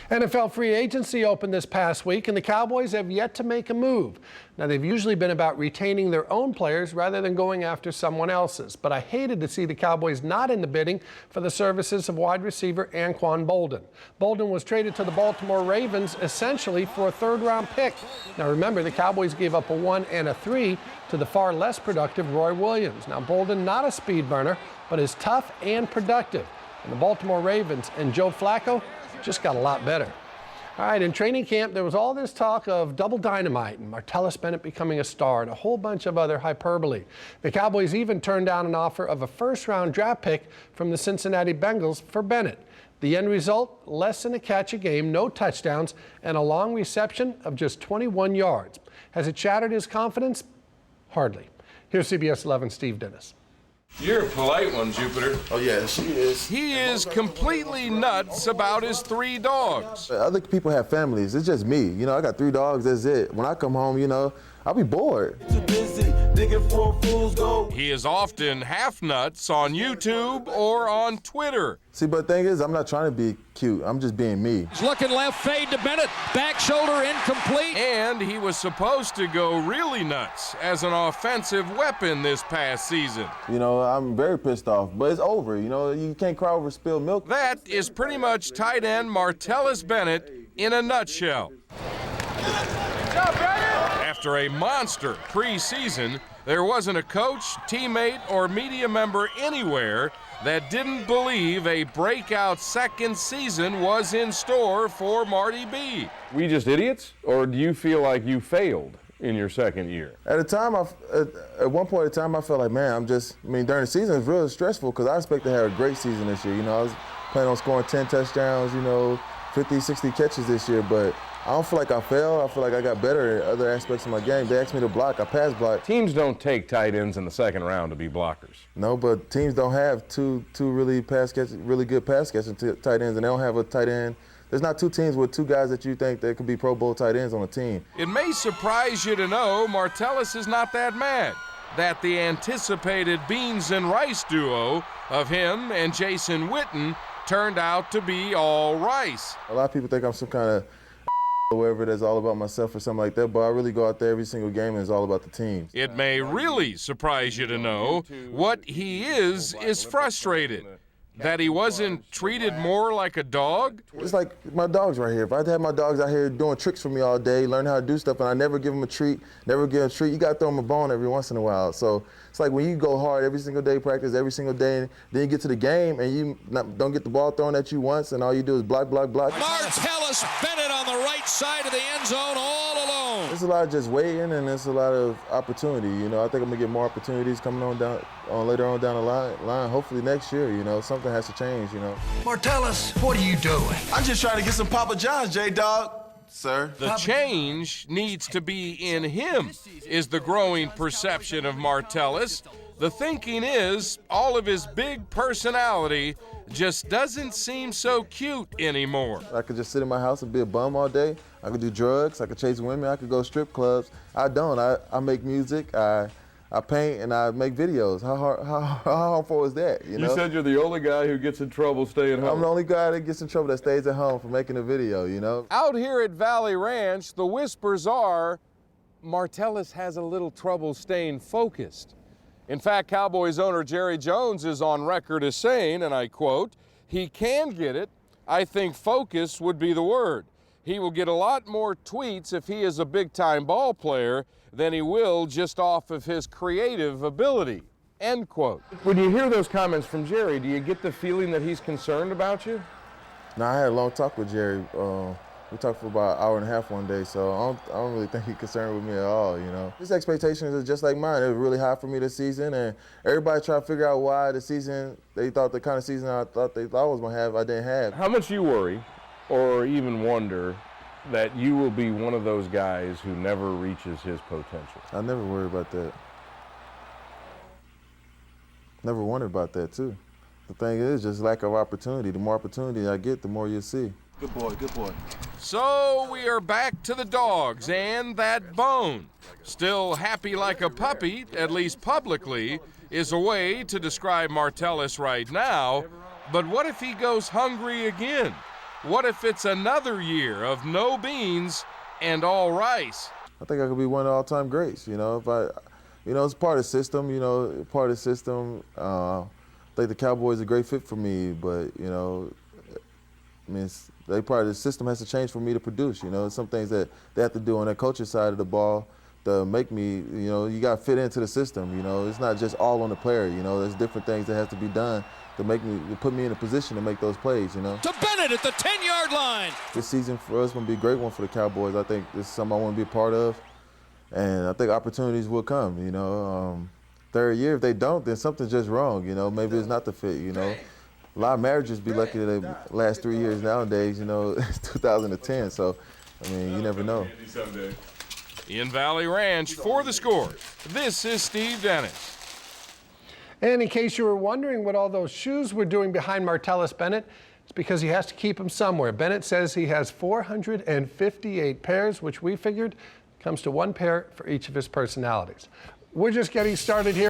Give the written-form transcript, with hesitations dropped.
NFL free agency opened this past week, and the Cowboys have yet to make a move. Now, they've usually been about retaining their own players rather than going after someone else's. But I hated to see the Cowboys not in the bidding for the services of wide receiver Anquan Boldin. Boldin was traded to the Baltimore Ravens essentially for a third-round pick. Now, remember, the Cowboys gave up a 1 and a 3 to the far less productive Roy Williams. Now, Boldin, not a speed burner, but is tough and productive. And the Baltimore Ravens and Joe Flacco just got a lot better. All right, in training camp, there was all this talk of double dynamite and Martellus Bennett becoming a star and a whole bunch of other hyperbole. The Cowboys even turned down an offer of a first-round draft pick from the Cincinnati Bengals for Bennett. The end result, less than a catch a game, no touchdowns, and a long reception of just 21 yards. Has it shattered his confidence? Hardly. Here's CBS 11's Steve Dennis. You're a polite one, Jupiter. Oh, yeah, she is. He is completely nuts about his 3 dogs. Other people have families. It's just me. You know, I got 3 dogs. That's it. When I come home, you know, I'll be bored. He is often half nuts on YouTube or on Twitter. See, but the thing is, I'm not trying to be cute. I'm just being me. He's looking left, fade to Bennett. Back shoulder incomplete. And he was supposed to go really nuts as an offensive weapon this past season. You know, I'm very pissed off, but it's over. You know, you can't cry over spilled milk. That is pretty much tight end Martellus Bennett in a nutshell. After a monster preseason, there wasn't a coach, teammate, or media member anywhere that didn't believe a breakout second season was in store for Marty B. We just idiots, or do you feel like you failed in your second year? At the time, at one point in time, I felt like, man, during the season, it's really stressful because I expect to have a great season this year. You know, I was planning on scoring 10 touchdowns, you know, 50, 60 catches this year, but I don't feel like I failed. I feel like I got better in other aspects of my game. They asked me to block. I pass block. Teams don't take tight ends in the second round to be blockers. No, but teams don't have two really good pass catching tight ends, and they don't have a tight end. There's not 2 teams with 2 guys that you think that could be Pro Bowl tight ends on a team. It may surprise you to know Martellus is not that mad that the anticipated beans and rice duo of him and Jason Witten turned out to be all rice. A lot of people think I'm some kind of or whatever that's all about myself or something like that, but I really go out there every single game and it's all about the team. It may really surprise you to know what he is frustrated. That he wasn't treated more like a dog? It's like my dogs right here. If I had my dogs out here doing tricks for me all day, learning how to do stuff, and I never give them a treat, you got to throw them a bone every once in a while. So it's like when you go hard every single day, practice every single day, and then you get to the game and you don't get the ball thrown at you once, and all you do is block, block, block. Martellus Bennett on the right side of the end zone all alone. There's a lot of just waiting, and there's a lot of opportunity. You know, I think I'm gonna get more opportunities coming on later on down the line. Hopefully next year. You know, something has to change. You know. Martellus, what are you doing? I'm just trying to get some Papa John's, J-Dog. Sir. The change needs to be in him, is the growing perception of Martellus. The thinking is all of his big personality just doesn't seem so cute anymore. I could just sit in my house and be a bum all day. I could do drugs. I could chase women. I could go strip clubs. I don't. I make music. I paint and I make videos. How harmful is that? You know? You said you're the only guy who gets in trouble staying home. I'm the only guy that gets in trouble that stays at home for making a video, you know? Out here at Valley Ranch, the whispers are Martellus has a little trouble staying focused. In fact, Cowboys owner Jerry Jones is on record as saying, and I quote, "He can get it. I think focus would be the word. He will get a lot more tweets if he is a big-time ball player than he will just off of his creative ability," end quote. When you hear those comments from Jerry, do you get the feeling that he's concerned about you? No, I had a long talk with Jerry. We talked for about an hour and a half one day, so I don't really think he's concerned with me at all, you know. His expectations are just like mine. It was really high for me this season, and everybody tried to figure out why the season, they thought the kind of season I thought I was going to have, I didn't have. How much you worry or even wonder that you will be one of those guys who never reaches his potential? I never worry about that. Never wondered about that, too. The thing is just lack of opportunity. The more opportunity I get, the more you'll see. Good boy, good boy. So we are back to the dogs and that bone. Still happy like a puppy, at least publicly, is a way to describe Martellus right now. But what if he goes hungry again? What if it's another year of no beans and all rice? I think I could be one of the all-time greats. It's part of the system. Part of the system. I think the Cowboys are a great fit for me, but part of the system has to change for me to produce. Some things that they have to do on that coaching side of the ball to make me. You got to fit into the system. It's not just all on the player. There's different things that have to be done to put me in a position to make those plays. To Bennett at the 10-yard line. This season for us is going to be a great one for the Cowboys. I think this is something I want to be a part of, and I think opportunities will come. Third year, if they don't, then something's just wrong. Maybe it's not the fit. A lot of marriages be lucky that they last 3 years nowadays. It's 2010, so you never know. In Valley Ranch, for The Score, this is Steve Dennis. And in case you were wondering what all those shoes were doing behind Martellus Bennett, it's because he has to keep them somewhere. Bennett says he has 458 pairs, which we figured comes to one pair for each of his personalities. We're just getting started here.